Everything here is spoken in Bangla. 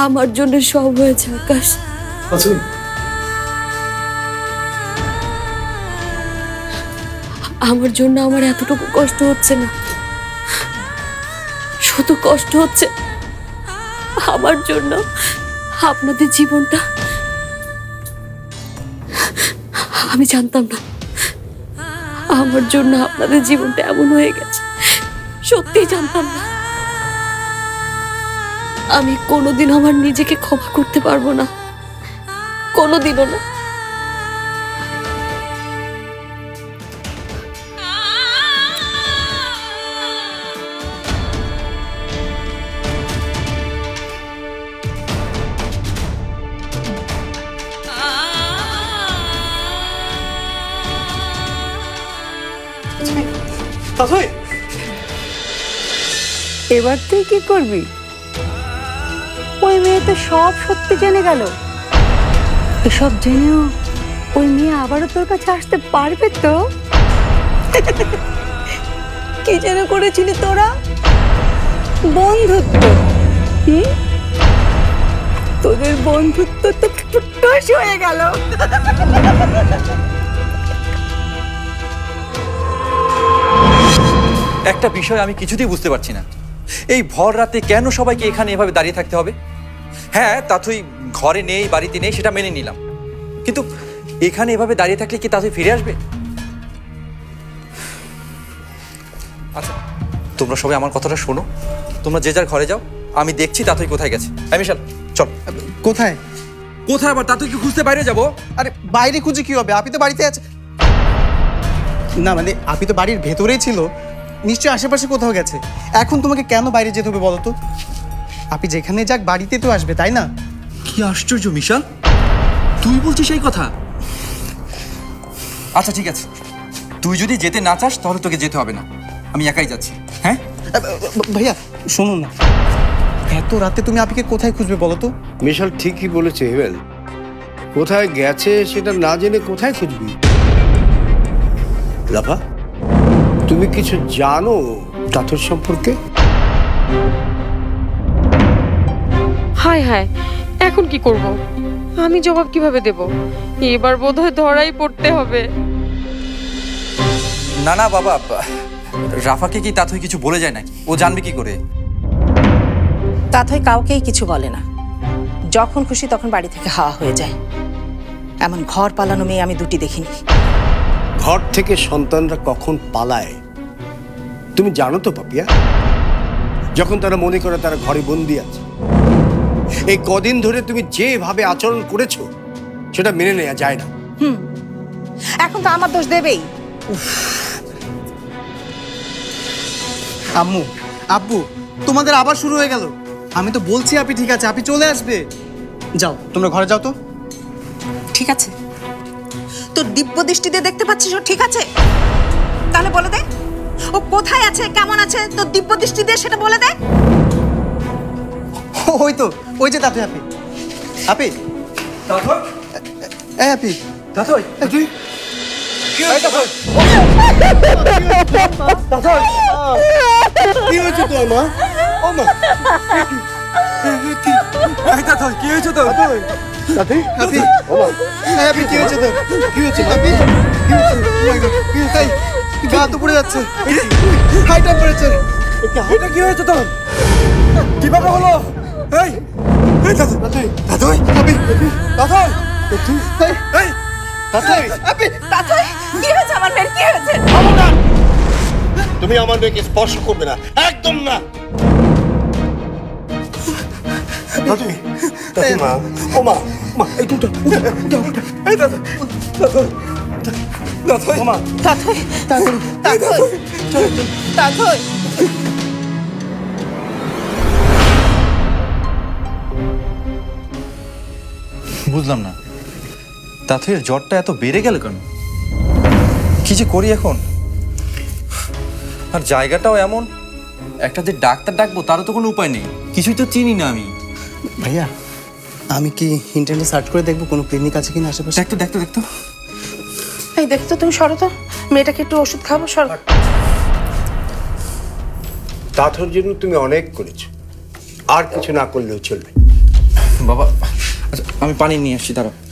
আমার জন্য সব হয়েছে আকাশ। আমার জন্য আমার এতটুকু কষ্ট হচ্ছে না, শুধু কষ্ট হচ্ছে আমার জন্য আপনাদের জীবনটা। আমি জানতাম না আমার জন্য আপনাদের জীবনটা এমন হয়ে গেছে, সত্যি জানতাম না। আমি কোনোদিন আমার নিজেকে ক্ষমা করতে পারবো না, কোনোদিনও না। এবার তুই কি করবি? ওই মেয়ে তো সব সত্যি জেনে গেল। এসব জেনেও ওই মেয়ে আবারও তোর কাছে আসতে পারবে তো? কি যেন করেছিলি তোরা? বন্ধুত্ব। তোদের বন্ধুত্ব তো ফুটফুস হয়ে গেল। একটা বিষয় আমি কিছুতেই বুঝতে পারছি না, এই ভর রাতে কেন সবাইকে এখানে এভাবে দাঁড়িয়ে থাকতে হবে? হ্যাঁ, তাথই ঘরে নেই, বাড়িতে নেই, সেটা মেনে নিলাম, কিন্তু এখানে এভাবে দাঁড়িয়ে থাকলে কি তাথই ফিরে আসবে? আচ্ছা, তোমরা সবাই আমার কথাটা শোনো, তোমরা যে যার ঘরে যাও, আমি দেখছি তাথই কোথায় গেছে। মিশাল, চল। কোথায়? কোথায় আবার? তাথইকে খুঁজতে বাইরে যাবো? আরে বাইরে খুঁজে কি হবে? আপনি তো বাড়িতে আছে। না মানে আপনি তো বাড়ির ভেতরেই ছিল, নিশ্চয়ই আশেপাশে কোথাও গেছে। এখন তোমাকে কেন বাইরে যেতে হবে বলো তো? আপনি যেখানে যাক বাড়িতে তো আসবে, তাই না? কি আশ্চর্য মিশাল, তুই বলছিস এই কথা? আচ্ছা ঠিক আছে, তুই যদি যেতে না চাস তাহলে তোকে যেতে হবে না, আমি একাই যাচ্ছি। হ্যাঁ ভাইয়া শুনুন না, এত রাতে তুমি আপিকে কোথায় খুঁজবে বলো তো? মিশাল ঠিকই বলেছে হেমেল, কোথায় গেছে সেটা না জেনে কোথায় খুঁজবি? লাফা, তুমি কিছু জানো তাথর সম্পর্কে? হায় হায়, এখন কি করব? আমি জবাব কিভাবে দেব? এবার বোধহয় ধরাই পড়তে হবে। না না বাবা, রাফাকে কি তাথই কিছু বলে যায় নাকি? ও জানবে কি করে? তাথই কাউকেই কিছু বলে না, যখন খুশি তখন বাড়ি থেকে হাওয়া হয়ে যায়। এমন ঘর পালানো মেয়ে আমি দুটি দেখিনি। ঘর থেকে সন্তানরা কখন পালায় তুমি জানো তো পাপিয়া? যখন তারা মনে করে তারা ঘরে বন্দি আছে। এই কদিন ধরে তুমি যেভাবে আচরণ করেছো সেটা মেনে নেওয়া যায় না। এখন তো আমার দোষ দেবেই। আম্মু, আব্বু, তোমাদের আবার শুরু হয়ে গেল। আমি তো বলছি আপনি ঠিক আছে, আপনি চলে আসবে। যাও তোমরা ঘরে যাও তো। ঠিক আছে, তোর দিব্য দৃষ্টি দিয়ে দেখতে পাচ্ছিস ও ঠিক আছে? তাহলে বলে দে ও কোথায় আছে, কেমন আছে, তোর দিব্য দৃষ্টি দিয়ে সেটা বলে দে। ওই তো, ওই যে তাতে আপি। আপি, তাথই, এই আপি, তাথই, তুই কি হয়েছে তোর মা? ও মা, তাথই কি হয়েছে তোর? আপি, ও মা, আপি কি হয়েছে তোর? কি হয়েছে আপি? কি হয়েছে? গা তো পড়ে যাচ্ছে, হাই টেম্পারেচার। এটা কি হয়েছে তোর? কিভাবে হলো? এই এই তাথই, তাথই, আপি, তাথই, এই তাতে আপি, তাথই কি হয়েছে? আমার মেয়ের কি হয়েছে? তুমি আমার মেয়েকে স্পর্শ করবে না, একদম না। তাথই, তাথই মা, ও মা, মা এই দুটো, এই তাথই, তাথই, তাথই, ও মা, তাথই, তাথই, তাথই, তাথই। বুঝলাম না, তাথইয়ের জ্বরটা এত বেড়ে গেল কেন? কি যে করি এখন? আর জায়গাটাও এমন, একটা যে ডাক্তার ডাকবো তারও তো কোনো উপায় নেই, কিছুই তো চিনি না আমি। ভাইয়া আমি কি ইন্টারনেটে সার্চ করে দেখবো কোনো ক্লিনিক আছে কিনা আশেপাশে? দেখতো দেখতো দেখতো। এই দেখতো, তুমি সরো তো, মেয়েটাকে একটু ওষুধ খাবো, সরো। তাথর জন্য তুমি অনেক করেছো, আর কিছু না করলেও চলবে। বাবা, আচ্ছা আমি পানি নিয়ে আসছি, দাঁড়াও।